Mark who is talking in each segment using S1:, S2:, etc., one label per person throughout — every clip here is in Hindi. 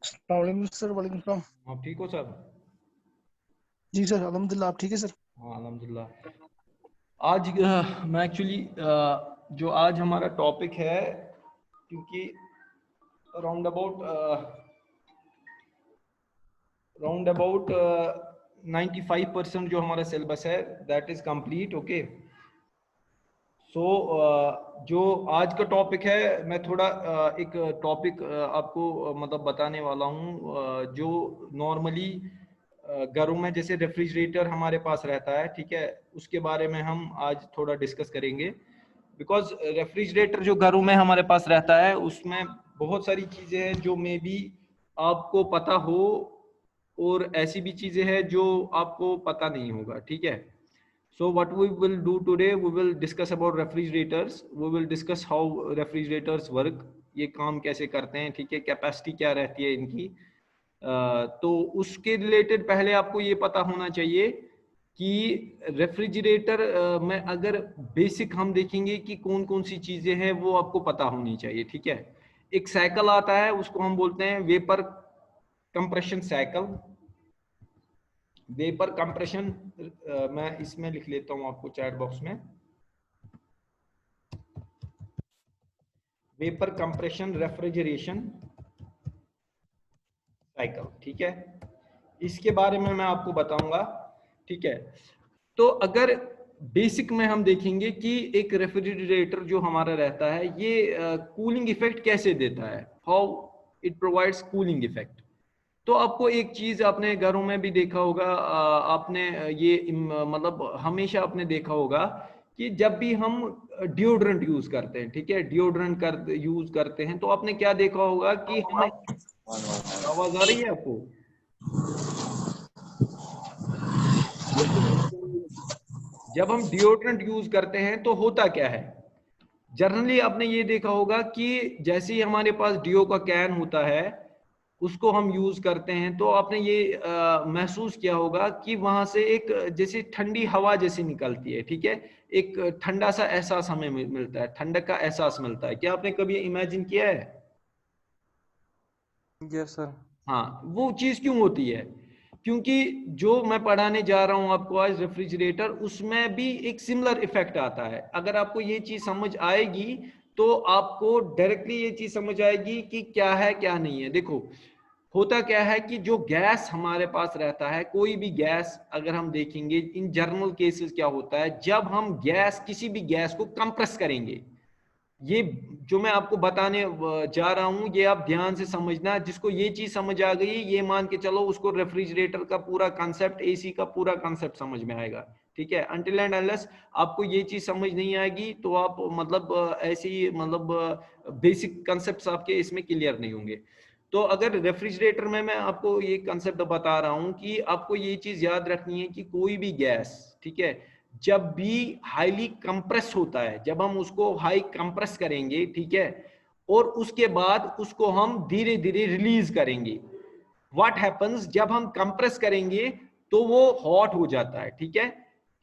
S1: स्टूडेंट्स।
S2: सर वालेकुम सलाम।
S1: आप ठीक हो सर?
S2: जी सर अल्हम्दुलिल्लाह, आप ठीक है सर?
S1: हाँ अल्हम्दुलिल्लाह। आज मैं एक्चुअली जो आज हमारा टॉपिक है, क्योंकि राउंड अबाउट 95% जो हमारा सिलेबस है दैट इज़ कंप्लीट। ओके, सो जो आज का टॉपिक है, मैं थोड़ा एक टॉपिक आपको मतलब बताने वाला हूँ जो नॉर्मली घरों में जैसे रेफ्रिजरेटर हमारे पास रहता है, ठीक है, उसके बारे में हम आज थोड़ा डिस्कस करेंगे। बिकॉज रेफ्रिजरेटर जो घरों में हमारे पास रहता है उसमें बहुत सारी चीज़ें हैं जो मे बी आपको पता हो, और ऐसी भी चीज़ें हैं जो आपको पता नहीं होगा, ठीक है। So what we will do today, we will discuss about refrigerators. We will discuss how refrigerators work. ये काम कैसे करते हैं, ठीक है, कैपेसिटी क्या रहती है इनकी। तो उसके रिलेटेड पहले आपको ये पता होना चाहिए कि रेफ्रिजरेटर में अगर बेसिक हम देखेंगे कि कौन कौन सी चीज़ें हैं वो आपको पता होनी चाहिए, ठीक है। एक साइकिल आता है, उसको हम बोलते हैं vapour compression cycle. Vapour compression मैं इसमें लिख लेता हूं आपको चैट बॉक्स में, वेपर कंप्रेशन रेफ्रिजरेशन साइकिल, ठीक है। इसके बारे में मैं आपको बताऊंगा, ठीक है। तो अगर बेसिक में हम देखेंगे कि एक रेफ्रिजरेटर जो हमारा रहता है ये कूलिंग इफेक्ट कैसे देता है, how it provides cooling effect. तो आपको एक चीज आपने घरों में भी देखा होगा, आपने ये मतलब हमेशा आपने देखा होगा कि जब भी हम डिओड्रेंट यूज करते हैं, ठीक है, डिओड्रेंट यूज करते हैं, तो आपने क्या देखा होगा कि हम, आवाज आ रही है आपको? जब हम डिओड्रेंट यूज करते हैं तो होता क्या है, जनरली आपने ये देखा होगा कि जैसे ही हमारे पास डिओ का कैन होता है उसको हम यूज करते हैं, तो आपने ये महसूस किया होगा कि वहां से एक जैसे ठंडी हवा जैसी निकलती है, ठीक है। एक ठंडा सा एहसास हमें मिलता है, ठंडक का एहसास मिलता है। क्या आपने कभी इमेजिन किया है?
S2: Yes sir.
S1: हाँ, वो चीज क्यों होती है? क्योंकि जो मैं पढ़ाने जा रहा हूं आपको आज रेफ्रिजरेटर, उसमें भी एक सिमिलर इफेक्ट आता है। अगर आपको ये चीज समझ आएगी तो आपको डायरेक्टली ये चीज समझ आएगी कि क्या है क्या नहीं है। देखो, होता क्या है कि जो गैस हमारे पास रहता है, कोई भी गैस अगर हम देखेंगे, इन जनरल केसेस क्या होता है, जब हम गैस किसी भी गैस को कंप्रेस करेंगे, ये जो मैं आपको बताने जा रहा हूं ये आप ध्यान से समझना। जिसको ये चीज समझ आ गई, ये मान के चलो उसको रेफ्रिजरेटर का पूरा कंसेप्ट, एसी का पूरा कंसेप्ट समझ में आएगा, ठीक है। अनटिल एंड अनलेस आपको ये चीज समझ नहीं आएगी तो आप मतलब ऐसी मतलब बेसिक कंसेप्ट आपके इसमें क्लियर नहीं होंगे। तो अगर रेफ्रिजरेटर में मैं आपको ये कंसेप्ट बता रहा हूं कि आपको ये चीज याद रखनी है कि कोई भी गैस, ठीक है, जब भी हाईली कंप्रेस होता है, जब हम उसको हाई कंप्रेस करेंगे, ठीक है, और उसके बाद उसको हम धीरे धीरे रिलीज करेंगे, व्हाट हैपन्स, जब हम कंप्रेस करेंगे तो वो हॉट हो जाता है, ठीक है,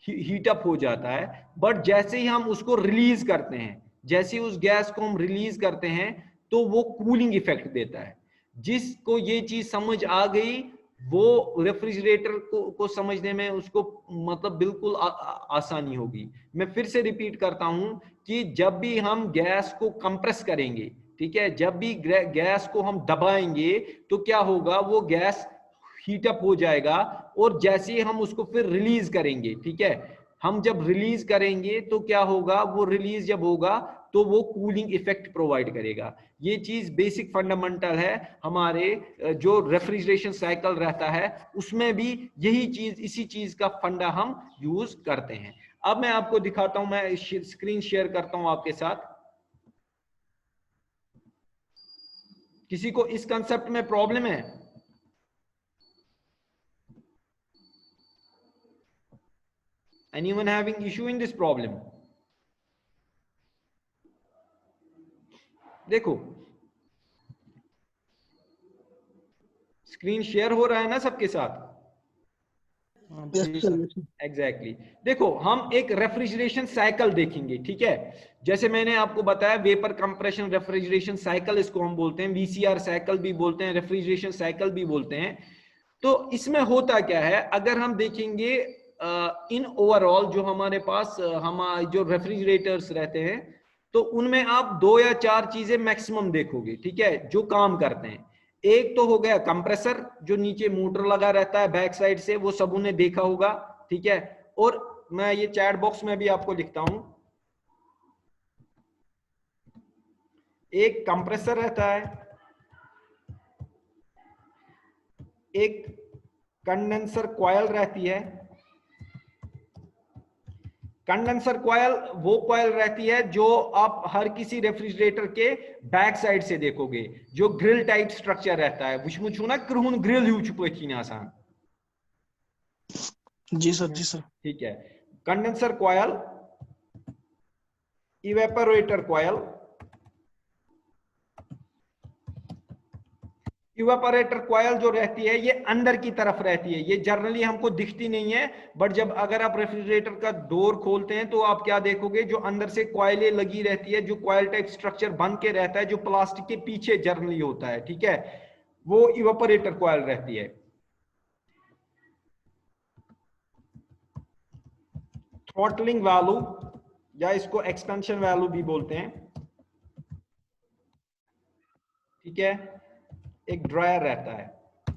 S1: हीट अप हो जाता है। बट जैसे ही हम उसको रिलीज करते हैं, जैसे ही उस गैस को हम रिलीज करते हैं तो वो कूलिंग इफेक्ट देता है। जिसको ये चीज समझ आ गई वो रेफ्रिजरेटर को समझने में उसको मतलब बिल्कुल आसानी होगी। मैं फिर से रिपीट करता हूं कि जब भी हम गैस को कंप्रेस करेंगे, ठीक है, जब भी गैस को हम दबाएंगे तो क्या होगा, वो गैस हीट अप हो जाएगा, और जैसे ही हम उसको फिर रिलीज करेंगे, ठीक है, हम जब रिलीज करेंगे तो क्या होगा, वो रिलीज जब होगा तो वो कूलिंग इफेक्ट प्रोवाइड करेगा। ये चीज बेसिक फंडामेंटल है हमारे जो रेफ्रिजरेशन साइकिल रहता है उसमें भी यही चीज, इसी चीज का फंडा हम यूज करते हैं। अब मैं आपको दिखाता हूं, मैं स्क्रीन शेयर करता हूं आपके साथ। किसी को इस कंसेप्ट में प्रॉब्लम है? Anyone having issue in this problem? देखो, स्क्रीन शेयर हो रहा है ना सबके साथ?
S2: यस
S1: जी
S2: sir,
S1: sir,
S2: yes sir.
S1: Exactly. देखो हम एक रेफ्रिजरेशन साइकिल देखेंगे, ठीक है। जैसे मैंने आपको बताया वेपर कंप्रेशन रेफ्रिजरेशन साइकिल इसको हम बोलते हैं, वीसीआर साइकिल भी बोलते हैं, रेफ्रिजरेशन साइकिल भी बोलते हैं। तो इसमें होता क्या है, अगर हम देखेंगे इन ओवरऑल जो हमारे पास हमारे जो रेफ्रिजरेटर्स रहते हैं, तो उनमें आप 2 या 4 चीजें मैक्सिमम देखोगे, ठीक है, जो काम करते हैं। एक तो हो गया कंप्रेसर, जो नीचे मोटर लगा रहता है बैक साइड से, वो सब ने देखा होगा, ठीक है। और मैं ये चैट बॉक्स में भी आपको लिखता हूं, एक कंप्रेसर रहता है, एक कंडेंसर कॉइल रहती है। कंडेंसर कॉइल वो कॉइल रहती है जो आप हर किसी रेफ्रिजरेटर के बैक साइड से देखोगे, जो ग्रिल टाइप स्ट्रक्चर रहता है, वुचमुच ना क्रुहन ग्रिल ह्यू पथीन आसान।
S2: जी सर, जी सर।
S1: ठीक है, condenser coil, evaporator coil. Evaporator coil जो रहती है ये अंदर की तरफ रहती है, ये जनरली हमको दिखती नहीं है, बट जब अगर आप रेफ्रिजरेटर का डोर खोलते हैं तो आप क्या देखोगे, जो अंदर से कॉइलें लगी रहती है, जो कॉइल टाइप स्ट्रक्चर बन के रहता है, जो प्लास्टिक के पीछे जनरली होता है, ठीक है, वो इवेपोरेटर कॉइल रहती है। थ्रॉटलिंग वैल्यू या इसको एक्सपेंशन वैल्यू भी बोलते हैं, ठीक है, एक ड्रायर रहता है।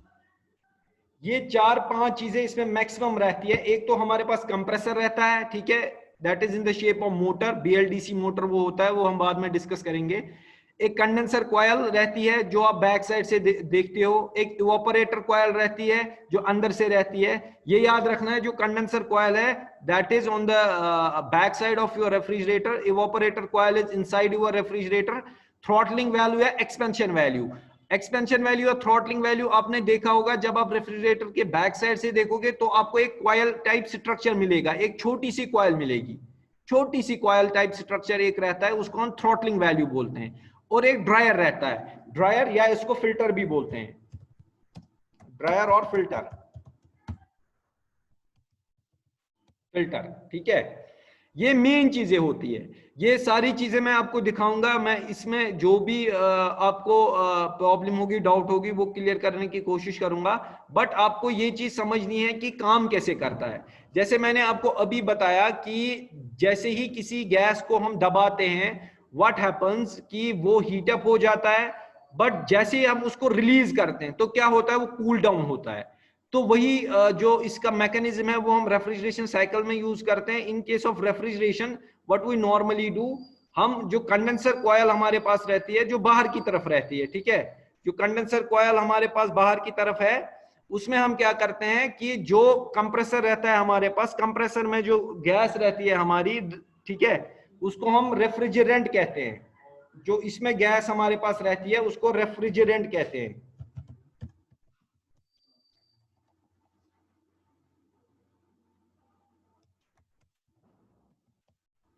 S1: ये 4-5 चीजें इसमें मैक्सिमम रहती है। एक तो हमारे पास कंप्रेसर रहता है, ठीक है, that is in the shape of motor, BLDC motor वो होता है, वो हम बाद में डिस्कस करेंगे। एक कंडेंसर कॉइल रहती है जो आप बैक साइड से देखते हो। एक इवेपोरेटर कॉइल रहती है जो अंदर से रहती है। ये याद रखना है, जो कंडेंसर कॉइल है that is on the back side of your refrigerator, evaporator coil is inside your refrigerator. Throttling value है एक्सपेंशन वैल्यू। एक्सपेंशन वैल्यू और थ्रॉटलिंग वैल्यू आपने देखा होगा, जब आप रेफ्रिजरेटर के बैक साइड से देखोगे तो आपको एक कॉइल टाइप स्ट्रक्चर मिलेगा, एक छोटी सी कॉइल मिलेगी, छोटी सी कॉइल टाइप स्ट्रक्चर एक रहता है, उसको हम थ्रॉटलिंग वैल्यू बोलते हैं। और एक ड्रायर रहता है, ड्रायर या इसको फिल्टर भी बोलते हैं, ड्रायर और फिल्टर, फिल्टर, ठीक है। ये मेन चीजें होती है, ये सारी चीजें मैं आपको दिखाऊंगा। मैं इसमें जो भी आपको प्रॉब्लम होगी, डाउट होगी, वो क्लियर करने की कोशिश करूंगा। बट आपको ये चीज समझनी है कि काम कैसे करता है। जैसे मैंने आपको अभी बताया कि जैसे ही किसी गैस को हम दबाते हैं, व्हाट हैपन्स कि वो हीट अप हो जाता है, बट जैसे ही हम उसको रिलीज करते हैं तो क्या होता है, वो कूल डाउन होता है। तो वही जो इसका मैकेनिज्म है वो हम रेफ्रिजरेशन साइकिल में यूज करते हैं। In case of refrigeration what we normally do, हम जो कंडेंसर कॉइल हमारे पास रहती है जो बाहर की तरफ रहती है, ठीक है, जो कंडेंसर कॉइल हमारे पास बाहर की तरफ है, उसमें हम क्या करते हैं कि जो कंप्रेसर रहता है हमारे पास, कंप्रेसर में जो गैस रहती है हमारी, ठीक है, उसको हम रेफ्रिजरेंट कहते हैं। जो इसमें गैस हमारे पास रहती है उसको रेफ्रिजरेंट कहते हैं,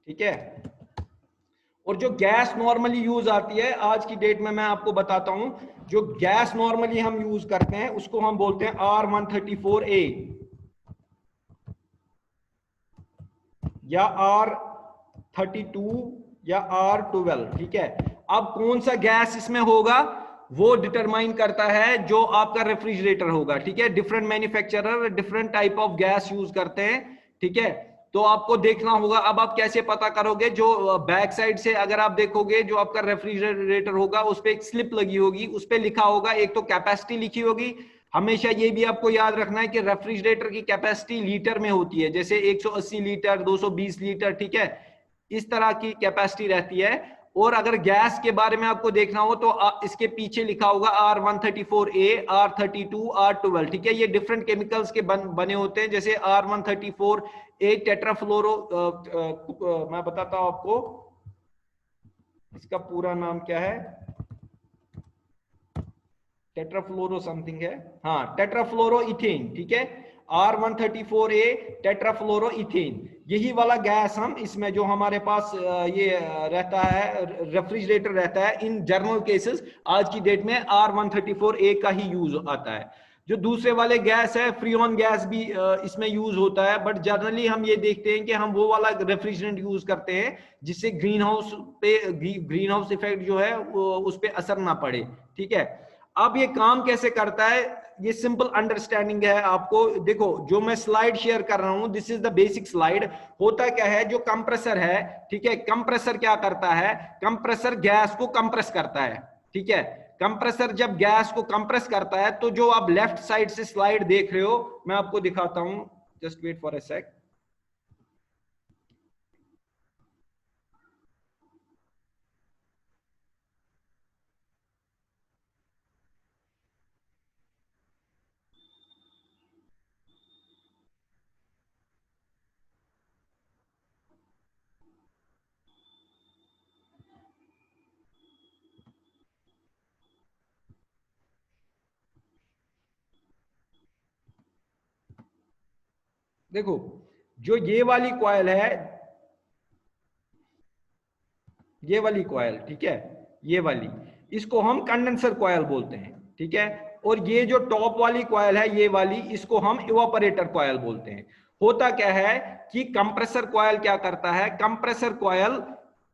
S1: ठीक है। और जो गैस नॉर्मली यूज आती है आज की डेट में, मैं आपको बताता हूं, जो गैस नॉर्मली हम यूज करते हैं उसको हम बोलते हैं R134A या R32 या R12, ठीक है। अब कौन सा गैस इसमें होगा वो डिटरमाइन करता है जो आपका रेफ्रिजरेटर होगा, ठीक है। Different manufacturer different type of gas use करते हैं, ठीक है। तो आपको देखना होगा। अब आप कैसे पता करोगे, जो बैक साइड से अगर आप देखोगे, जो आपका रेफ्रिजरेटर होगा उस पर एक स्लिप लगी होगी, उस पर लिखा होगा, एक तो कैपेसिटी लिखी होगी। हमेशा ये भी आपको याद रखना है कि रेफ्रिजरेटर की कैपेसिटी लीटर में होती है, जैसे 180 लीटर, 220 लीटर, ठीक है, इस तरह की कैपेसिटी रहती है। और अगर गैस के बारे में आपको देखना हो तो इसके पीछे लिखा होगा R134A, R32, R12, ठीक है। ये डिफरेंट केमिकल्स के बने होते हैं। जैसे R134A टेट्राफ्लोरो, मैं बताता हूं आपको इसका पूरा नाम क्या है, टेट्राफ्लोरो समथिंग है, हाँ, टेट्राफ्लोरो इथेन, ठीक है। R134A टेट्राफ्लोरो इथेन, यही वाला गैस हम इसमें जो हमारे पास ये रहता है, रेफ्रिजरेटर रहता है, इन जनरल केसेस आज की डेट में R134A का ही यूज आता है। जो दूसरे वाले गैस है फ्रीऑन गैस भी इसमें यूज होता है, बट जनरली हम ये देखते हैं कि हम वो वाला रेफ्रिजरेंट यूज करते हैं जिससे ग्रीन हाउस इफेक्ट जो है वो उस पर असर ना पड़े। ठीक है, अब ये काम कैसे करता है, ये सिंपल अंडरस्टैंडिंग है आपको। देखो जो मैं स्लाइड शेयर कर रहा हूं, this is the basic slide. होता क्या है, जो कंप्रेसर है, ठीक है, कंप्रेसर क्या करता है, कंप्रेसर गैस को कंप्रेस करता है। ठीक है, कंप्रेसर जब गैस को कंप्रेस करता है, तो जो आप लेफ्ट साइड से स्लाइड देख रहे हो, मैं आपको दिखाता हूं, जस्ट वेट फॉर अ सेक। देखो जो ये वाली कॉइल है, ये वाली कॉइल, ठीक है, ये वाली, इसको हम कंडेंसर कॉइल बोलते हैं। ठीक है, और ये जो टॉप वाली कॉइल है ये वाली, इसको हम इवापोरेटर कॉइल बोलते हैं। होता क्या है कि कंप्रेसर कॉइल क्या करता है, कंप्रेसर कॉइल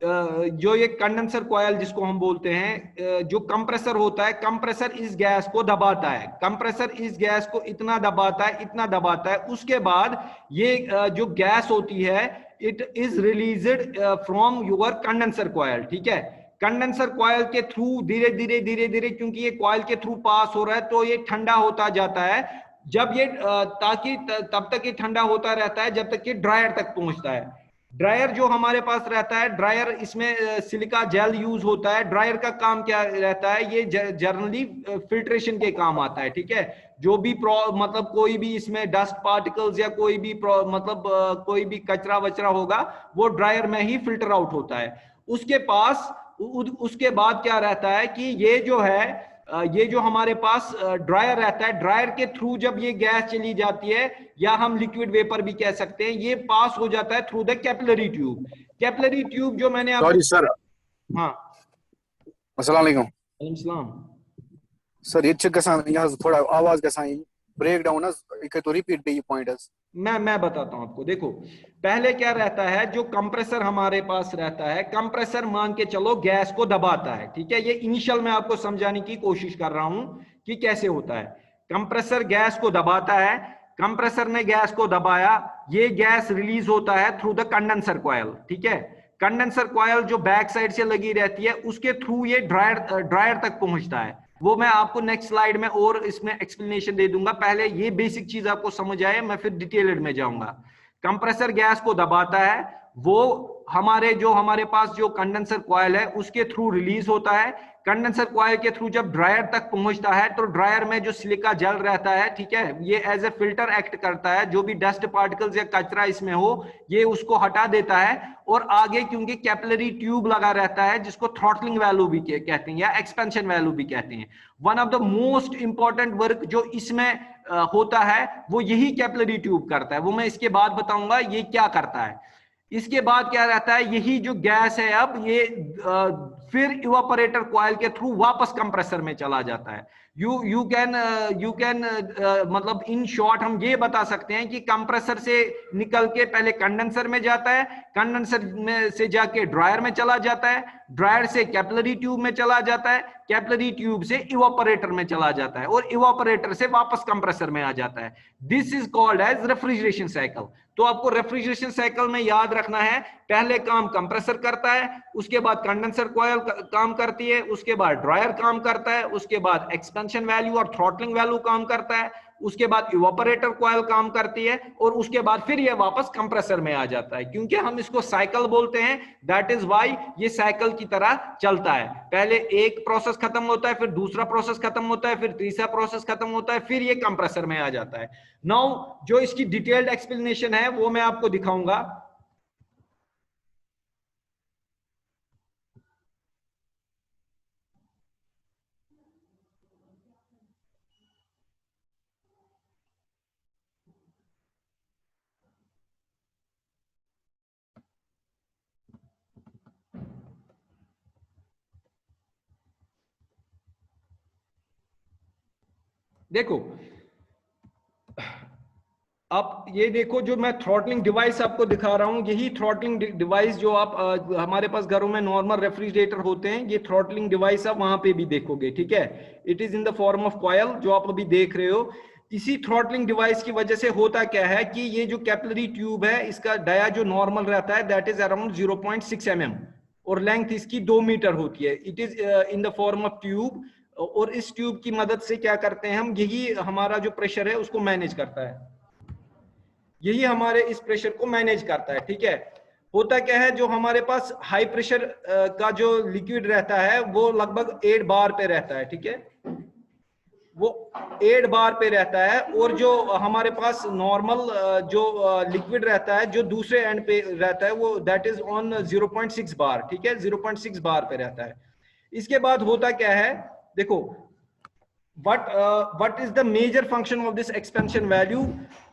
S1: जो ये कंडेंसर कॉइल जिसको हम बोलते हैं, जो कंप्रेसर होता है, कंप्रेसर इस गैस को दबाता है, कंप्रेसर इस गैस को इतना दबाता है, इतना दबाता है, उसके बाद ये जो गैस होती है, it is released from your condenser coil. ठीक है, कंडेंसर कॉइल के थ्रू धीरे धीरे धीरे धीरे, क्योंकि ये कॉइल के थ्रू पास हो रहा है, तो ये ठंडा होता जाता है। जब ये ताकि तब तक ये ठंडा होता रहता है जब तक ये ड्रायर तक पहुंचता है। ड्रायर जो हमारे पास रहता है, ड्रायर, इसमें सिलिका जेल यूज होता है। ड्रायर का काम क्या रहता है, ये जनरली फिल्ट्रेशन के काम आता है। ठीक है, जो भी मतलब कोई भी इसमें डस्ट पार्टिकल्स या कोई भी मतलब कोई भी कचरा वचरा होगा, वो ड्रायर में ही फिल्टर आउट होता है। उसके पास उसके बाद क्या रहता है कि ये जो है, ये जो हमारे पास ड्रायर रहता है, ड्रायर के थ्रू जब ये गैस चली जाती है, या हम लिक्विड वेपर भी कह सकते हैं, ये पास हो जाता है through the capillary tube. Capillary tube जो मैंने आपको,
S3: सॉरी सर,
S1: हाँ,
S3: अस्सलाम वालेकुम
S1: सलाम।
S3: सर। ये गसान यहाँ थोड़ा आवाज गसान ब्रेक डाउन तो रिपीट पे ये पॉइंट है।
S1: मैं बताता हूं आपको। देखो पहले क्या रहता है, जो कंप्रेसर हमारे पास रहता है, कंप्रेसर मान के चलो गैस को दबाता है। ठीक है, ये इनिशियल मैं आपको समझाने की कोशिश कर रहा हूं कि कैसे होता है। कंप्रेसर गैस को दबाता है, कंप्रेसर ने गैस को दबाया, ये गैस रिलीज होता है थ्रू द कंडेंसर कॉइल। ठीक है, कंडेंसर कॉइल जो बैक साइड से लगी रहती है, उसके थ्रू ये ड्रायर तक पहुंचता है। वो मैं आपको नेक्स्ट स्लाइड में और इसमें एक्सप्लेनेशन दे दूंगा। पहले ये बेसिक चीज आपको समझ आए, मैं फिर डिटेल्ड में जाऊंगा। कंप्रेसर गैस को दबाता है, वो हमारे पास जो कंडेंसर कॉइल है उसके थ्रू रिलीज होता है। कंडेंसर कॉइल के थ्रू जब ड्रायर तक पहुंचता है, तो ड्रायर में जो सिलिका जेल रहता है, ठीक है, ये एज ए फिल्टर एक्ट करता है। जो भी डस्ट पार्टिकल्स या कचरा इसमें हो, ये उसको हटा देता है। और आगे क्योंकि कैपिलरी ट्यूब लगा रहता है, जिसको थ्रॉटलिंग वैल्यू भी कहते हैं या एक्सपेंशन वैल्यू भी कहते हैं, one of the most important work जो इसमें होता है, वो यही कैपिलरी ट्यूब करता है। वो मैं इसके बाद बताऊंगा ये क्या करता है। इसके बाद क्या रहता है, यही जो गैस है, अब ये फिर इवापोरेटर कॉइल के थ्रू वापस कंप्रेसर में चला जाता है। यू कैन मतलब इन शॉर्ट हम ये बता सकते हैं कि कंप्रेसर से निकल के पहले कंडेंसर में जाता है, कंडेंसर में से जाके ड्रायर में चला जाता है, ड्रायर से कैपिलरी ट्यूब में चला जाता है, कैपिलरी ट्यूब से इवापोरेटर में चला जाता है, और इवापोरेटर से वापस कंप्रेसर में आ जाता है। This is called as refrigeration cycle. तो आपको रेफ्रिजरेशन साइकिल में याद रखना है, पहले काम कंप्रेसर करता है, उसके बाद कंडेंसर कॉइल काम करती है, उसके बाद ड्रायर काम करता है, उसके बाद एक्सपेंशन वैल्यू और थ्रॉटलिंग वैल्यू काम करता है, उसके बाद इवापोरेटर कॉइल काम करती है, और उसके बाद फिर ये वापस कंप्रेसर में आ जाता है। क्योंकि हम इसको साइकिल बोलते हैं, दैट इज व्हाई ये साइकिल की तरह चलता है। पहले एक प्रोसेस खत्म होता है, फिर दूसरा प्रोसेस खत्म होता है, फिर तीसरा प्रोसेस खत्म होता है, फिर ये कंप्रेसर में आ जाता है। नाउ जो इसकी डिटेल्ड एक्सप्लेनेशन है वो मैं आपको दिखाऊंगा। देखो आप ये देखो, जो मैं थ्रॉटलिंग डिवाइस आपको दिखा रहा हूँ, यही थ्रॉटलिंग डिवाइस जो आप हमारे पास घरों में नॉर्मल रेफ्रिजरेटर होते हैं, ये थ्रॉटलिंग डिवाइस आप वहां पे भी देखोगे, ठीक है। It is in the form of coil जो आप अभी देख रहे हो। इसी थ्रॉटलिंग डिवाइस की वजह से होता क्या है कि ये जो कैपिलरी ट्यूब है, इसका डाया जो नॉर्मल रहता है दैट इज अराउंड 0.6 mm और लेंथ इसकी 2 मीटर होती है। It is in the form of tube, और इस ट्यूब की मदद से क्या करते हैं हम, यही हमारा जो प्रेशर है उसको मैनेज करता है, यही हमारे इस प्रेशर को मैनेज करता है, ठीक है। होता क्या है, जो हमारे पास हाई प्रेशर का जो लिक्विड रहता है वो लगभग 8 बार पे रहता है, ठीक है, वो 8 बार पे रहता है। और जो हमारे पास नॉर्मल जो लिक्विड रहता है जो दूसरे एंड पे रहता है वो दैट इज ऑन 0.6 बार, ठीक है, 0.6 बार पे रहता है। इसके बाद होता क्या है, देखो what is the major function of this expansion value,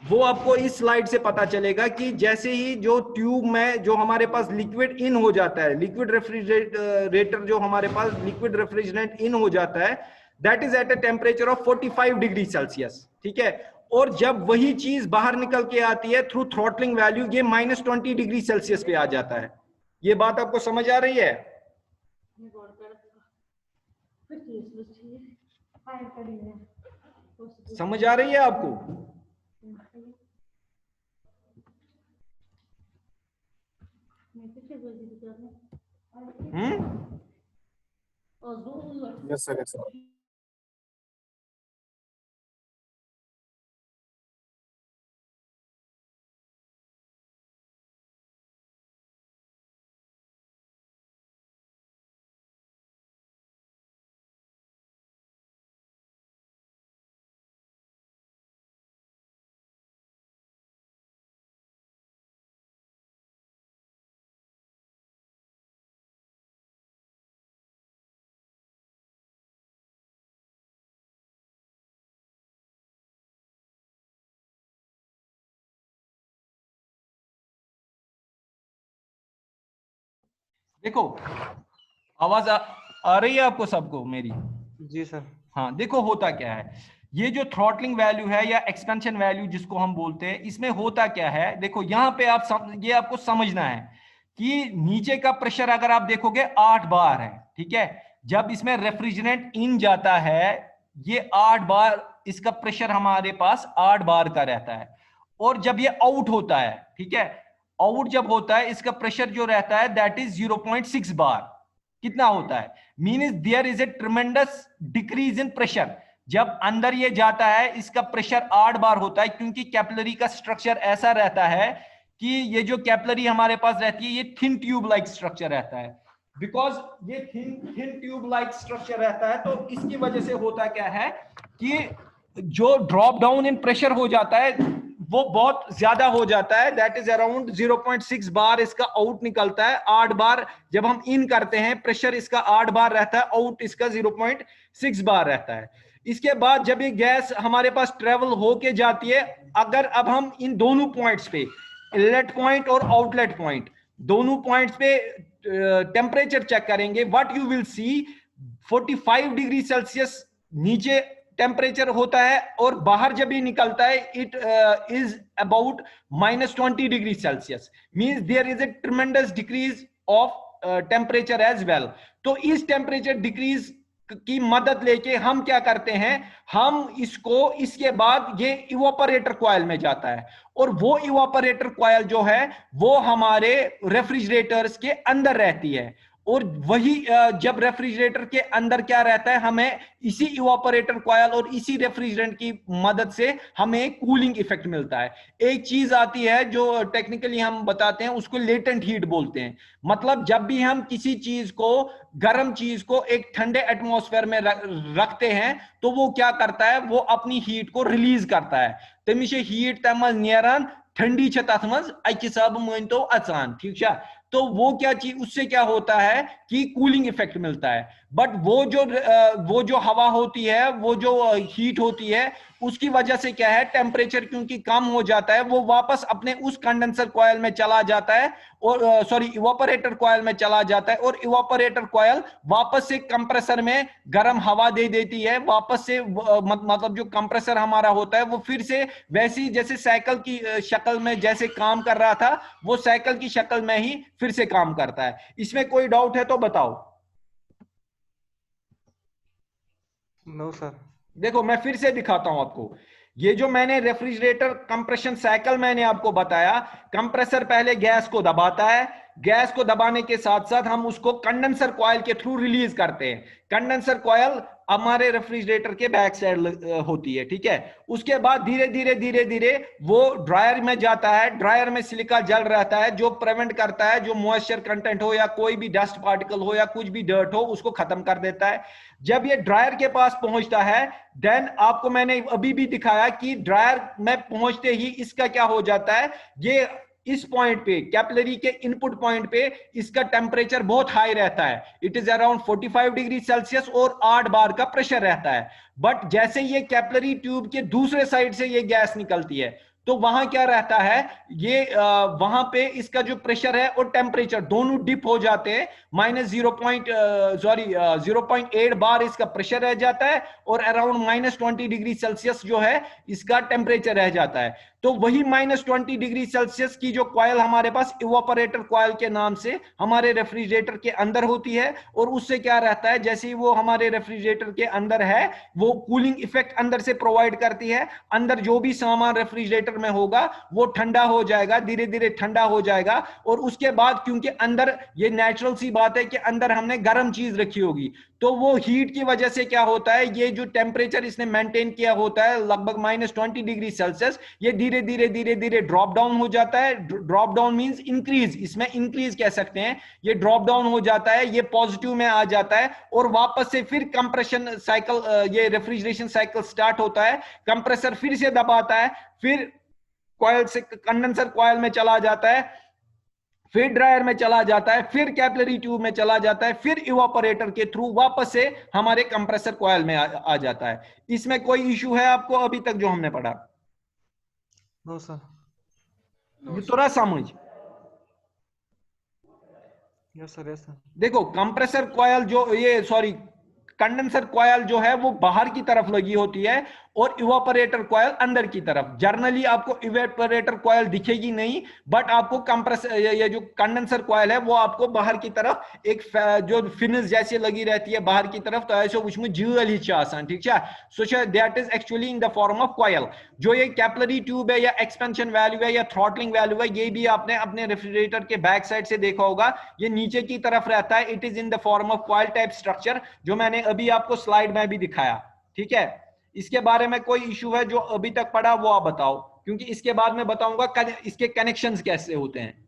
S1: वो आपको इस स्लाइड से पता चलेगा कि जैसे ही जो ट्यूब में जो हमारे पास लिक्विड इन हो जाता है, लिक्विड रेफ्रिजरेटर जो हमारे पास लिक्विड रेफ्रिजरेंट इन हो जाता है, that is at a temperature of 45 degree Celsius, ठीक है। और जब वही चीज बाहर निकल के आती है थ्रू थ्रॉटलिंग वैल्यू, ये -20 डिग्री सेल्सियस पे आ जाता है। ये बात आपको समझ आ रही है? समझ आ रही है आपको?
S3: Yes sir, yes sir.
S1: देखो आवाज आ रही है आपको सबको मेरी?
S2: जी सर।
S1: हाँ, देखो होता क्या है, ये जो थ्रॉटलिंग वैल्यू है या एक्सपेंशन वैल्यू जिसको हम बोलते हैं, इसमें होता क्या है, देखो यहाँ पे ये आपको समझना है कि नीचे का प्रेशर अगर आप देखोगे 8 बार है, ठीक है। जब इसमें रेफ्रिजरेंट इन जाता है, ये 8 बार इसका प्रेशर हमारे पास 8 बार का रहता है। और जब ये आउट होता है, ठीक है, आउट जब होता है इसका प्रेशर जो रहता है दैट इज 0.6 बार। कितना होता है, means there is a tremendous decrease in pressure. जब अंदर ये जाता है इसका प्रेशर 8 बार होता है, क्योंकि कैपिलरी का स्ट्रक्चर ऐसा रहता है कि ये जो कैपिलरी हमारे पास रहती है ये थिन ट्यूब लाइक स्ट्रक्चर रहता है। बिकॉज ये थिन ट्यूब लाइक स्ट्रक्चर रहता है, तो इसकी वजह से होता क्या है कि जो ड्रॉप डाउन इन प्रेशर हो जाता है वो बहुत ज्यादा हो जाता है, दैट इज अराउंड 0.6 बार इसका आउट निकलता है। 8 बार जब हम इन करते हैं प्रेशर इसका 8 बार रहता है, आउट इसका 0.6 बार रहता है। इसके बाद जब ये गैस हमारे पास ट्रेवल होके जाती है, अगर अब हम इन दोनों पॉइंट्स पे, इनलेट पॉइंट और आउटलेट पॉइंट, दोनों पॉइंट्स पे टेम्परेचर चेक करेंगे, what you will see 45 degree Celsius नीचे टेम्परेचर होता है, और बाहर जब ये निकलता है it is about -20 degree Celsius, means there is a tremendous decrease of temperature as well. तो इस टेम्परेचर डिक्रीज की मदद लेके हम क्या करते हैं, हम इसको इसके बाद ये इवापोरेटर कॉइल में जाता है, और वो इवापोरेटर कॉइल जो है वो हमारे रेफ्रिजरेटर्स के अंदर रहती है। और वही जब रेफ्रिजरेटर के अंदर क्या रहता है, हमें इसी इवापोरेटर कॉइल और इसी रेफ्रिजरेंट की मदद से हमें कूलिंग इफेक्ट मिलता है। एक चीज आती है जो टेक्निकली हम बताते हैं, उसको लेटेंट हीट बोलते हैं। मतलब जब भी हम किसी चीज को, गर्म चीज को एक ठंडे एटमॉस्फेयर में रखते हैं तो वो क्या करता है, वो अपनी हीट को रिलीज करता है। तमिश हीट तम नेरान, ठंडी तथ मज अकि हिसाब मानतो अचान, ठीक है। तो वो क्या चीज, उससे क्या होता है कि कूलिंग इफेक्ट मिलता है। बट वो जो हवा होती है, वो जो हीट होती है, उसकी वजह से क्या है, टेम्परेचर क्योंकि कम हो जाता है, वो वापस अपने उस कंडेंसर कॉइल में चला जाता है, और सॉरी इवापोरेटर कॉइल में चला जाता है, और इवापोरेटर कॉइल वापस से कंप्रेसर में गर्म हवा दे देती है, वापस से मतलब जो कंप्रेसर हमारा होता है वो फिर से वैसी जैसे साइकिल की शक्ल में जैसे काम कर रहा था, वो साइकिल की शक्ल में ही फिर से काम करता है। इसमें कोई डाउट है तो बताओ।
S4: No sir.
S1: देखो मैं फिर से दिखाता हूं आपको, ये जो मैंने रेफ्रिजरेटर कंप्रेशन साइकिल मैंने आपको बताया, कंप्रेसर पहले गैस को दबाता है, गैस को दबाने के साथ साथ हम उसको कंडेंसर कॉइल के थ्रू रिलीज करते हैं। कंडेंसर कॉइल हमारे रेफ्रिजरेटर के बैक साइड होती है, ठीक है। उसके बाद धीरे धीरे धीरे धीरे वो ड्रायर में जाता है, ड्रायर में सिलिका जल रहता है जो प्रिवेंट करता है जो मॉइस्चर कंटेंट हो या कोई भी डस्ट पार्टिकल हो या कुछ भी डर्ट हो उसको खत्म कर देता है। जब ये ड्रायर के पास पहुंचता है, देन आपको मैंने अभी भी दिखाया कि ड्रायर में पहुंचते ही इसका क्या हो जाता है, ये इस पॉइंट पे कैपिलरी के इनपुट पॉइंट पे इसका टेम्परेचर बहुत हाई रहता है, it is around 45 degree Celsius और 8 बार का प्रेशर रहता है। बट जैसे ये कैपिलरी ट्यूब के दूसरे साइड से ये गैस निकलती है तो वहां क्या रहता है, ये वहां पे इसका जो प्रेशर है और टेम्परेचर दोनों डिप हो जाते हैं, -0.8 बार इसका प्रेशर रह जाता है और अराउंड -20 डिग्री सेल्सियस जो है इसका टेम्परेचर रह जाता है। तो वही -20 डिग्री सेल्सियस की जो कॉइल हमारे पास इवापोरेटर कॉइल के नाम से हमारे रेफ्रिजरेटर के अंदर होती है, और उससे क्या रहता है, जैसे ही वो हमारे रेफ्रिजरेटर के अंदर है वो कूलिंग इफेक्ट अंदर से प्रोवाइड करती है, अंदर जो भी सामान रेफ्रिजरेटर में होगा वो ठंडा हो जाएगा, धीरे धीरे ठंडा हो जाएगा। और उसके बाद क्योंकि अंदर ये नेचुरल सी बात है कि अंदर हमने गर्म चीज रखी होगी, तो वो हीट की वजह से क्या होता है, ये जो टेम्परेचर इसने मेंटेन किया होता है लगभग -20 डिग्री सेल्सियस, ये धीरे धीरे धीरे धीरे ड्रॉप डाउन हो जाता है। ड्रॉप डाउन मींस इंक्रीज, इसमें इंक्रीज कह सकते हैं, ये ड्रॉप डाउन हो जाता है, ये पॉजिटिव में आ जाता है, और वापस से फिर कंप्रेशन साइकिल, ये रेफ्रिजरेशन साइकिल स्टार्ट होता है। कंप्रेसर फिर से दबाता है, फिर कॉइल से कंडेंसर कॉइल में चला जाता है, फिर ड्रायर में चला जाता है, फिर कैपिलरी ट्यूब में चला जाता है, फिर इवापोरेटर के थ्रू वापस से हमारे कंप्रेसर कॉइल में आ जाता है। इसमें कोई इशू है आपको अभी तक जो हमने पढ़ा?
S4: No sir.
S1: ये थोड़ा समझ।
S4: Yes sir, yes sir.
S1: देखो कंप्रेसर कॉइल जो ये सॉरी कंडेंसर कॉइल जो है वो बाहर की तरफ लगी होती है और इवापोरेटर कॉइल अंदर की तरफ। जर्नली आपको इवापोरेटर कॉइल दिखेगी नहीं, बट आपको कंप्रेसर ये जो कंडेंसर कॉइल है वो आपको बाहर की तरफ एक जो फिनिश जैसी लगी रहती है बाहर की तरफ, तो ऐसे उसमें ज्यूअल ही आसान, ठीक है। So that is actually in the form of coil. जो ये कैपिलरी ट्यूब है या एक्सपेंशन वैल्यू है या थ्रॉटलिंग वैल्यू है, ये भी आपने अपने रेफ्रिजरेटर के बैक साइड से देखा होगा, ये नीचे की तरफ रहता है। It is in the form of coil type structure, जो मैंने अभी आपको स्लाइड में भी दिखाया, ठीक है। इसके बारे में कोई इशू है जो अभी तक पढ़ा वो आप बताओ, क्योंकि इसके बाद मैं बताऊंगा इसके कनेक्शंस कैसे होते हैं।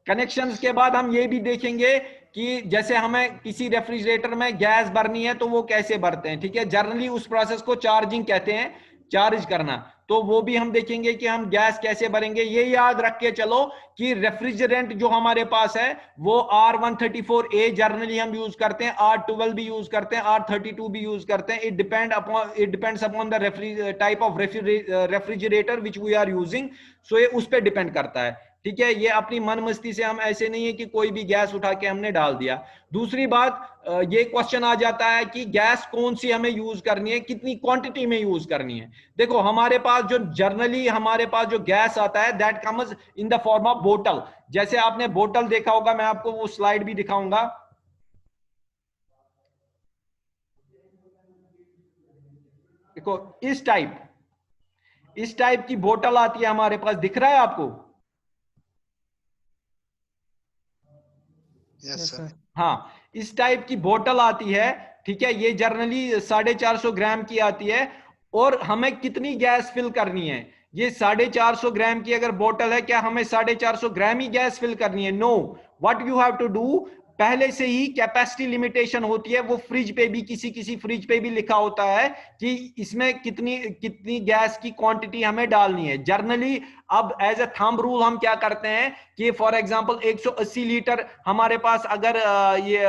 S1: कनेक्शंस के बाद हम ये भी देखेंगे कि जैसे हमें किसी रेफ्रिजरेटर में गैस भरनी है तो वो कैसे भरते हैं, ठीक है। जनरली उस प्रोसेस को चार्जिंग कहते हैं, चार्ज करना, तो वो भी हम देखेंगे कि हम गैस कैसे भरेंगे। ये याद रख के चलो कि रेफ्रिजरेंट जो हमारे पास है वो R134A जनरली हम यूज करते हैं, R12 भी यूज करते हैं, R32 भी यूज करते हैं। It depends upon the type of refrigerator which we are using. So ये उस पर डिपेंड करता है, ठीक है। ये अपनी मन मस्ती से हम ऐसे नहीं है कि कोई भी गैस उठा के हमने डाल दिया। दूसरी बात, ये क्वेश्चन आ जाता है कि गैस कौन सी हमें यूज करनी है, कितनी क्वांटिटी में यूज करनी है। देखो हमारे पास जो जनरली हमारे पास जो गैस आता है that comes in the form of बोतल। जैसे आपने बोतल देखा होगा, मैं आपको वो स्लाइड भी दिखाऊंगा। देखो इस टाइप की बोतल आती है हमारे पास, दिख रहा है आपको?
S2: Yes sir.
S1: हाँ, इस टाइप की बोतल आती है, ठीक है। ये जनरली 450 ग्राम की आती है, और हमें कितनी गैस फिल करनी है, ये 450 ग्राम की अगर बोतल है, क्या हमें 450 ग्राम ही गैस फिल करनी है? No, what you have to do, पहले से ही कैपेसिटी लिमिटेशन होती है, वो फ्रिज पे भी, किसी फ्रिज पे भी लिखा होता है कि इसमें कितनी कितनी गैस की क्वांटिटी हमें डालनी है जनरली। अब एज ए थंब रूल हम क्या करते हैं कि फॉर एग्जांपल 180 लीटर हमारे पास अगर ये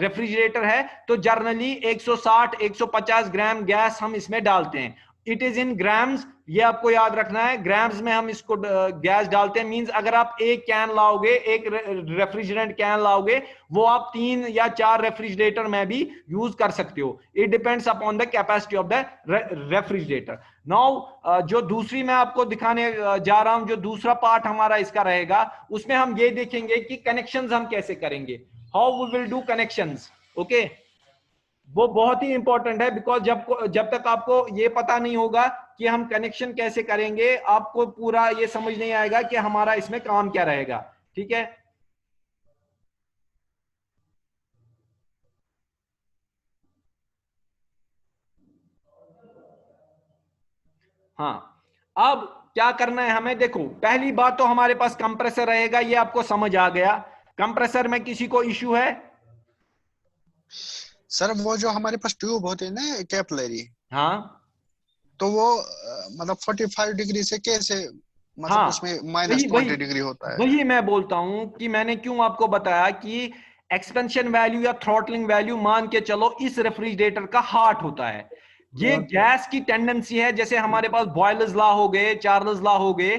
S1: रेफ्रिजरेटर है तो जनरली 160 150 ग्राम गैस हम इसमें डालते हैं। इट इज इन ग्राम्स, ये आपको याद रखना है, ग्राम्स में हम इसको गैस डालते हैं। मींस अगर आप एक कैन लाओगे, एक रेफ्रिजरेंट कैन लाओगे, वो आप 3 या 4 रेफ्रिजरेटर में भी यूज कर सकते हो। It depends upon the capacity of the refrigerator. Now जो दूसरी मैं आपको दिखाने जा रहा हूं, जो दूसरा पार्ट हमारा इसका रहेगा, उसमें हम ये देखेंगे कि कनेक्शंस हम कैसे करेंगे, how we will do connections. Okay, वो बहुत ही इंपॉर्टेंट है, बिकॉज जब तक आपको ये पता नहीं होगा कि हम कनेक्शन कैसे करेंगे, आपको पूरा ये समझ नहीं आएगा कि हमारा इसमें काम क्या रहेगा। ठीक है, हाँ, अब क्या करना है हमें, देखो पहली बात तो हमारे पास कंप्रेसर रहेगा, ये आपको समझ आ गया। कंप्रेसर में किसी को इश्यू है?
S5: सर वो जो हमारे पास ट्यूब होते हैं ना कैपिलरी,
S1: हाँ,
S5: तो वो मतलब 45 डिग्री से कैसे, मतलब
S1: हाँ,
S5: उसमें माइनस
S1: वही
S5: 20
S1: वही
S5: डिग्री होता है।
S1: वही मैं बोलता हूं कि मैंने क्यों आपको बताया कि एक्सपेंशन वैल्यू या थ्रॉटलिंग वैल्यू मान के चलो इस रेफ्रिजरेटर का हार्ट होता है। ये गैस की टेंडेंसी है, जैसे हमारे पास बॉयलर्स लॉ हो गए, चार्ल्स लॉ हो गए।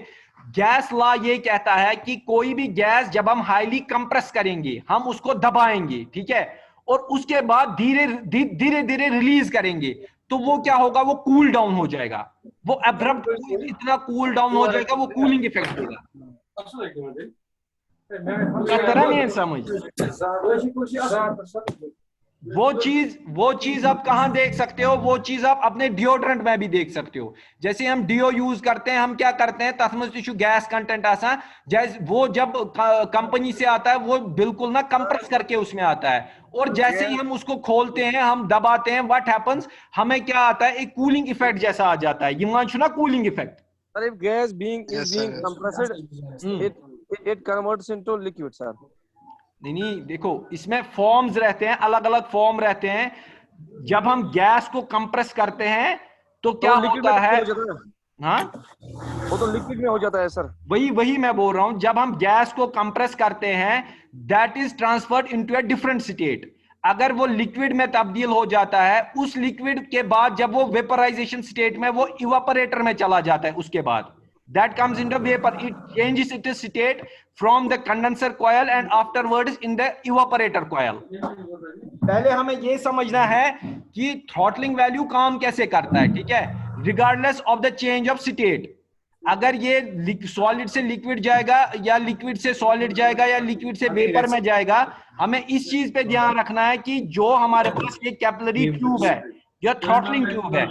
S1: गैस लॉ ये कहता है कि कोई भी गैस जब हम हाईली कंप्रेस करेंगे, हम उसको दबाएंगे, ठीक है, और उसके बाद धीरे धीरे धीरे रिलीज करेंगे, तो वो क्या होगा, वो कूल डाउन हो जाएगा, वो अब्रप्ट इतना कूल डाउन हो जाएगा, वो कूलिंग इफेक्ट देगा। तरह नहीं है समझ। वो चीज आप कहां देख सकते हो, वो चीज आप अपने डिओड्रेंट में भी देख सकते हो। जैसे हम डिओ यूज करते हैं, हम क्या करते हैं, तस्मस टिश्यू गैस कंटेंट आसा, जैसे वो जब कंपनी से आता है वो बिल्कुल ना कंप्रेस करके उसमें आता है, और जैसे ही हम उसको खोलते हैं, हम दबाते हैं, व्हाट हैपेंस, हमें क्या आता है, एक कूलिंग इफेक्ट जैसा आ जाता है। ये ना cooling effect.
S6: Sir, if gas being
S5: Yes,
S6: being
S5: sir.
S6: compressed, it converts into liquid, sir.
S1: नहीं, देखो इसमें फॉर्म्स रहते हैं, अलग अलग फॉर्म रहते हैं। जब हम गैस को कंप्रेस करते हैं तो क्या होता है, हाँ,
S6: वो तो लिक्विड में हो जाता है सर।
S1: वही मैं बोल रहा हूं, जब हम गैस को कंप्रेस करते हैं, that is transferred into a different state. अगर वो लिक्विड में तब्दील हो जाता है, उस लिक्विड के बाद जब वो वेपराइजेशन स्टेट में, वो इवापोरेटर में चला जाता है, उसके बाद that comes into vapor, it changes its state from the condenser coil and afterwards in the evaporator coil. पहले हमें ये समझना है कि थ्रॉटलिंग वैल्यू काम कैसे करता है, ठीक है, regardless of the change of state. अगर ये सॉलिड से लिक्विड जाएगा, या लिक्विड से सॉलिड जाएगा, या लिक्विड से वेपर में जाएगा, हमें इस चीज पे ध्यान रखना है कि जो हमारे पास ये कैपिलरी ट्यूब है या थ्रॉटलिंग ट्यूब है,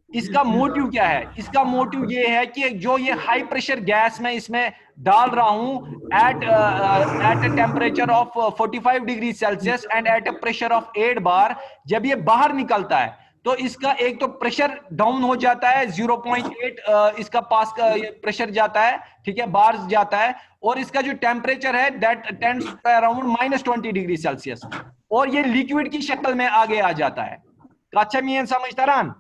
S1: इसका मोटिव क्या है। इसका मोटिव ये है कि जो ये हाई प्रेशर गैस मैं इसमें डाल रहा हूं at a temperature of 45 degree Celsius and at a pressure of 8 बार, जब ये बाहर निकलता है तो इसका एक तो प्रेशर डाउन हो जाता है, 0.8 इसका पास का प्रेशर जाता है, ठीक है, बार जाता है, और इसका जो टेम्परेचर है that tends around -20 degree Celsius, और ये लिक्विड की शक्ल में आगे आ जाता है। अच्छा मैं समझता रहा,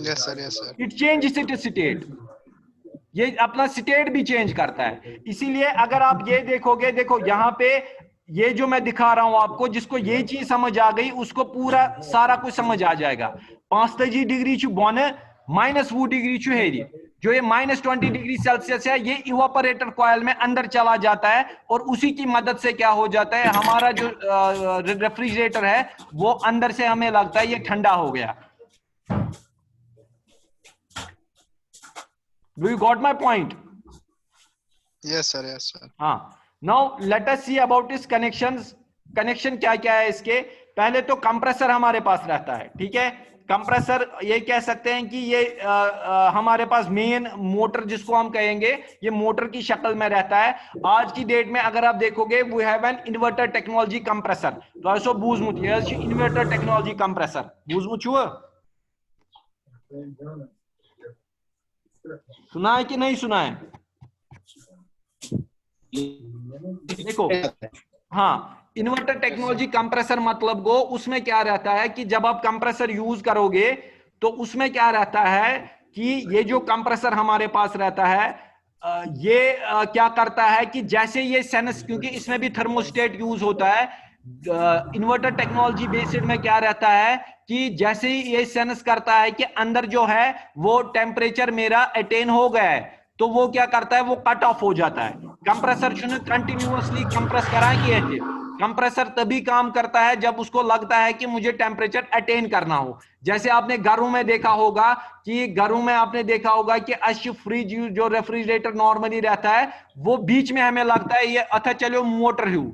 S5: Yes, sir. Yes, sir.
S1: It changes it state, ये अपना स्टेट भी चेंज करता है। इसीलिए अगर आप ये देखोगे, देखो यहाँ पे ये जो मैं दिखा रहा हूं आपको, जिसको ये चीज समझ आ गई उसको पूरा सारा कुछ समझ आ जाएगा। 45 डिग्री छु बोन -20 डिग्री छु हेरी, जो ये -20 डिग्री सेल्सियस है, ये इवापोरेटर कॉइल में अंदर चला जाता है, और उसी की मदद से क्या हो जाता है, हमारा जो रेफ्रिजरेटर है वो अंदर से हमें लगता है ये ठंडा हो गया। Do you got my point?
S5: Yes, sir. Yes, sir.
S1: हाँ, now let us see about its connections. Connection क्या क्या है इसके। पहले तो कंप्रेसर हमारे पास रहता है, ठीक है, कंप्रेसर ये कह सकते हैं कि ये हमारे पास मेन मोटर जिसको हम कहेंगे, ये मोटर की शक्ल में रहता है। आज की डेट में अगर आप देखोगे, we have an inverter technology compressor, तो ऐसो बूझमुत इन्वर्टर टेक्नोलॉजी कंप्रेसर बूझमुत छुआ, सुना है कि नहीं सुना है? देखो हाँ, इन्वर्टर टेक्नोलॉजी कंप्रेसर मतलब गो उसमें क्या रहता है कि जब आप कंप्रेसर यूज करोगे तो उसमें क्या रहता है कि ये जो कंप्रेसर हमारे पास रहता है ये क्या करता है कि जैसे ये सेंस, क्योंकि इसमें भी थर्मोस्टेट यूज होता है, इन्वर्टर टेक्नोलॉजी बेसिड में क्या रहता है कि जैसे ही ये सेंस करता है कि अंदर जो है वो टेम्परेचर मेरा अटेन हो गया है, तो वो क्या करता है, वो कट ऑफ हो जाता है। कंप्रेसर कंटिन्यूअसली कंप्रेस कराएंगे, कंप्रेसर तभी काम करता है जब उसको लगता है कि मुझे टेम्परेचर अटेन करना हो। जैसे आपने घरों में देखा होगा कि घरों में आपने देखा होगा कि अश फ्रिज जो रेफ्रिजरेटर नॉर्मली रहता है वो बीच में हमें लगता है ये अथा चलो मोटर हूं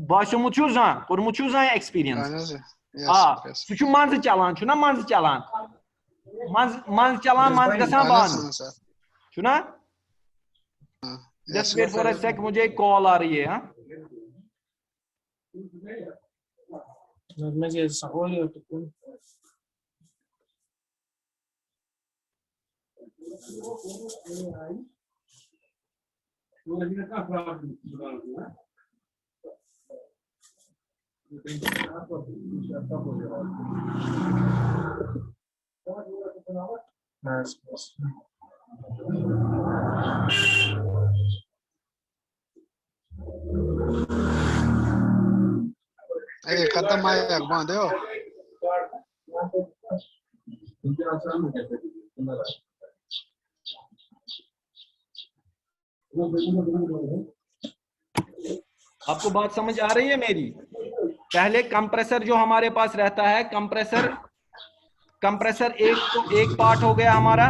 S1: बाशमुत छु जान कोरमुत छु जान एक्सपीरियंस आ सु मंज चलान छु ना मंज चलान मंज चलान मंज गसान बान छु ना। जस्ट वेट फॉर अ सेक, मुझे एक कॉल आ रही है। हाँ
S5: ए खत्म आया बांध दो।
S1: आपको बात समझ आ रही है मेरी? पहले कंप्रेसर जो हमारे पास रहता है, कंप्रेसर एक पार्ट हो गया हमारा।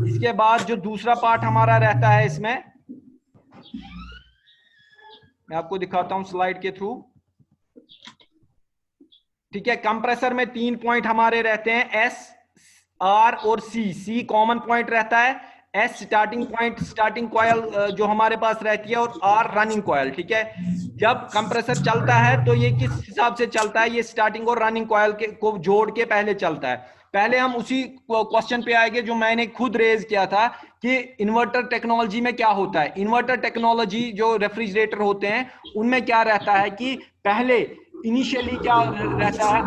S1: इसके बाद जो दूसरा पार्ट हमारा रहता है इसमें, मैं आपको दिखाता हूं स्लाइड के थ्रू। ठीक है, कंप्रेसर में 3 पॉइंट हमारे रहते हैं, एस, आर और सी। सी कॉमन पॉइंट रहता है, S starting point, starting coil जो हमारे पास रहती है, और आर रनिंग कॉयल। ठीक है, जब कंप्रेसर चलता है तो ये किस हिसाब से चलता है, ये स्टार्टिंग और रनिंग कॉयल को जोड़ के पहले चलता है। पहले हम उसी क्वेश्चन पे आएंगे जो मैंने खुद रेज किया था कि इन्वर्टर टेक्नोलॉजी में क्या होता है। इन्वर्टर टेक्नोलॉजी जो रेफ्रिजरेटर होते हैं उनमें क्या रहता है कि पहले इनिशियली क्या रहता है,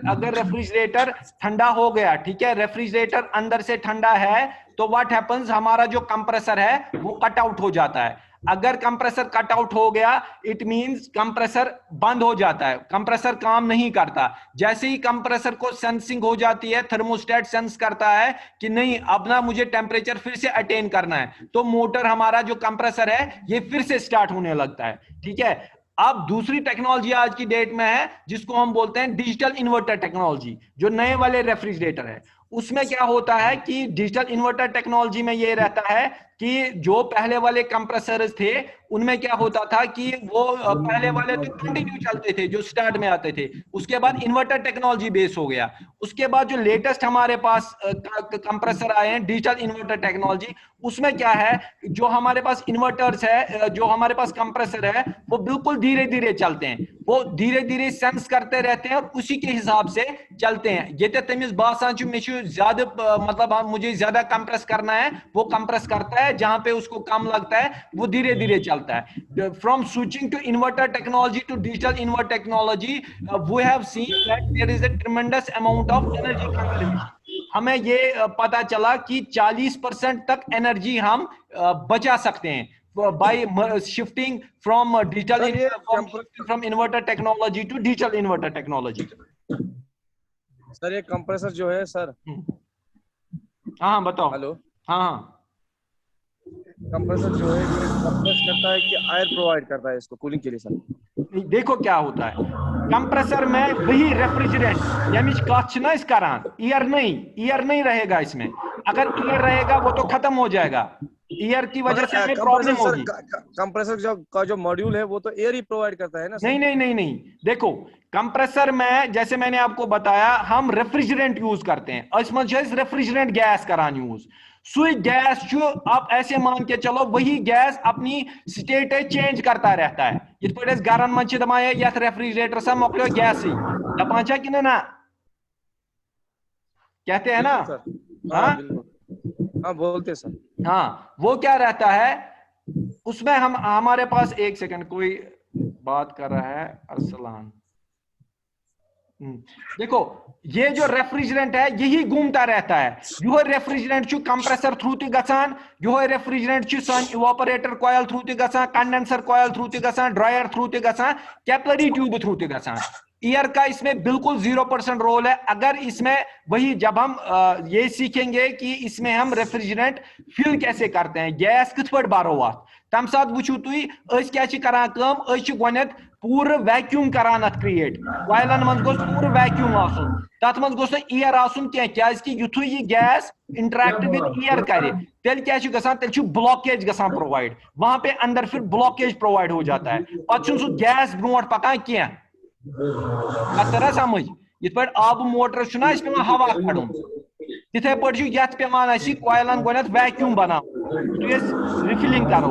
S1: अगर रेफ्रिजरेटर ठंडा हो गया, ठीक है, रेफ्रिजरेटर अंदर से ठंडा है, तो व्हाट हैपेंस, हमारा जो कंप्रेसर है वो कट आउट हो जाता है। अगर कंप्रेसर कट आउट हो गया इट मींस कंप्रेसर बंद हो जाता है, कंप्रेसर काम नहीं करता। जैसे ही कंप्रेसर को सेंसिंग हो जाती है, थर्मोस्टेट सेंस करता है कि नहीं अब ना मुझे टेम्परेचर फिर से अटेन करना है, तो मोटर हमारा जो कंप्रेसर है ये फिर से स्टार्ट होने लगता है। ठीक है, अब दूसरी टेक्नोलॉजी आज की डेट में है जिसको हम बोलते हैं डिजिटल इन्वर्टर टेक्नोलॉजी। जो नए वाले रेफ्रिजरेटर है उसमें क्या होता है कि डिजिटल इन्वर्टर टेक्नोलॉजी में ये रहता है कि जो पहले वाले कंप्रेसर्स थे उनमें क्या होता था कि वो पहले वाले तो कंटिन्यू चलते थे जो स्टार्ट में आते थे, उसके बाद इन्वर्टर टेक्नोलॉजी बेस हो गया। उसके बाद जो लेटेस्ट हमारे पास कंप्रेसर आए हैं डिजिटल इन्वर्टर टेक्नोलॉजी, उसमें क्या है, जो हमारे पास इन्वर्टर्स है, जो हमारे पास कंप्रेसर है, वो बिल्कुल धीरे धीरे चलते हैं, वो धीरे धीरे सेंस करते रहते हैं और उसी के हिसाब से चलते हैं। ये तो तमिस बासान ज्यादा मतलब मुझे ज्यादा कंप्रेस करना है, वो कंप्रेस करता है, जहां पे उसको कम लगता है वो धीरे धीरे चलता है। From switching to inverter technology to digital inverter technology we have seen that there is a tremendous amount of energy conservation. हमें ये पता चला कि 40% तक एनर्जी हम बचा सकते हैं by shifting from digital
S6: sir ये
S1: from inverter technology to digital inverter technology।
S6: Sir ये कंप्रेसर जो है सर,
S1: हाँ बताओ।
S6: हेलो,
S1: हाँ
S6: कंप्रेसर जो है ये कंप्रेस करता है कि एयर प्रोवाइड करता है इसको कूलिंग के लिए सर?
S1: देखो क्या होता है, कंप्रेसर में वही रेफ्रिजरेंट यमिच कथ ना करान, ईयर नहीं रहेगा इसमें। अगर ईयर रहेगा वो तो खत्म हो जाएगा, ईयर की वजह से हमें प्रॉब्लम होगी।
S6: कंप्रेसर जो मॉड्यूल है वो तो एयर ही प्रोवाइड करता है ना सर?
S1: नहीं, देखो कंप्रेसर में जैसे मैंने आपको बताया हम रेफ्रिजरेंट यूज करते हैं, रेफ्रिजरेंट गैस करान यूज, सुई गैस जो आप ऐसे मान के चलो वही गैस अपनी स्टेट चेंज करता रहता है। इत पे गरन मन दपान ये रेफ्रिजरेटर सा मोकलो गैस दपान कि ना, कहते हैं ना।
S6: हाँ बिल्कुल, हाँ बोलते सर।
S1: हाँ, वो क्या रहता है उसमें हम हमारे पास, एक सेकंड कोई बात कर रहा है अरसलान। देखो ये जो रेफ्रिजरेंट है यही घूमता रहता है, यो रेफ्रिजरेंट कंप्रेसर थ्रू ति गसान, यो रेफ्रिजरेंट सन इवापोरेटर कॉइल थ्रू ति गसान, कंडेंसर कॉइल थ्रू ति गसान, ड्रायर थ्रू ति गसान, कैपिलरी ट्यूब थ्रू ति गसान। ईयर का इसमें बिल्कुल 0% रोल है। अगर इसमें वही जब हम ये सीखेंगे कि इसमें हम रेफ्रिजरेंट फिल कैसे करते हैं, गैस कित पे बारो अत, तम सात वुचु तुई अस क्या करान कम, अस गोनेत पूरे वैक्यूम करान अत क्रिएट, कॉइलन मन गोस पूरे वैक्यूम आसुन, तत मन गोस ईयर आसुन क्या, क्याजकि युथु ये गैस इंटरेक्ट विद ईयर करे तेल क्या गसान, तेल ब्लॉकेज गसान प्रोवाइड, वहां पे अंदर फिर ब्लॉकेज प्रोवाइड हो जाता है, पत सु गैस ब्रोट पकान क्या तरह समझ। ये पे आब मोटर पे हवा कड़न, तिथे पे कॉइलन गोनेत वैक्यूम बना रिफिलिंग करो।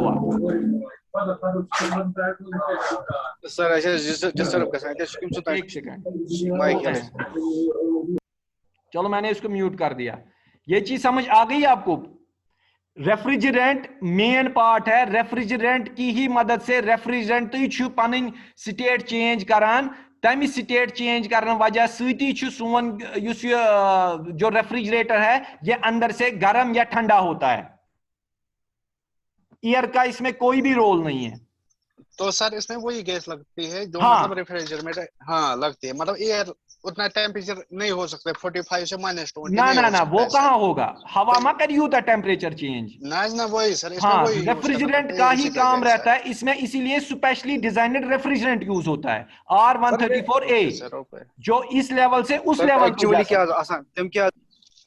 S3: सर ऐसे डिस्टर्ब कर सकते हैं।
S1: एक सेकंड, चलो मैंने इसको म्यूट कर दिया। ये चीज समझ आ गई आपको? रेफ्रिजरेंट मेन पार्ट है, रेफ्रिजरेंट की ही मदद से रेफ्रिजरेंट तो पन स्टेट चेंज करान, तमि स्टेट चेंज करने वजह सती सोन जो रेफ्रिजरेटर है ये अंदर से गर्म या ठंडा होता है। एयर का इसमें कोई भी रोल नहीं है।
S5: तो सर इसमें वही गैस लगती है जो
S1: हाँ।
S5: मतलब रेफ्रिजरेटर में हाँ लगती है, मतलब एयर उतना टेम्परेचर नहीं हो सकता 45 से -20
S1: ना
S5: नहीं
S1: ना
S5: हो
S1: ना
S5: सकता
S1: वो
S5: है, सर।
S1: कहाँ होगा, हवा में कर यूता टेम्परेचर चेंज।
S5: ना वही सर, इसमें
S1: हाँ,
S5: वही use करना
S1: रेफ्रिजरेंट
S5: पड़ता
S1: का
S5: है,
S1: ही
S5: इसी का
S1: काम
S5: गैस
S1: रहता है इसमें, इसीलिए स्पेशली डिजाइनड रेफ्रिजरेंट यूज होता है R134A,
S5: है सर। ओके
S1: जो इस लेवल से उस
S3: सर
S1: लेवल
S3: एक्चुअली क्या आसान तुम क्या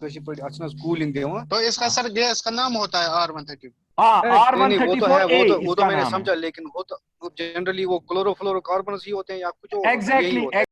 S3: कशी पड़ी अच्छा कूलिंग देवा।
S5: तो इसका सर गैस का नाम होता है R134।
S1: हाँ
S3: नहीं वो तो है,
S1: R134A
S3: वो तो मैंने समझा, लेकिन वो तो जनरली वो क्लोरोफ्लोरोकार्बन ही होते हैं या कुछ और यही
S1: एग्जैक्टली
S3: होता है।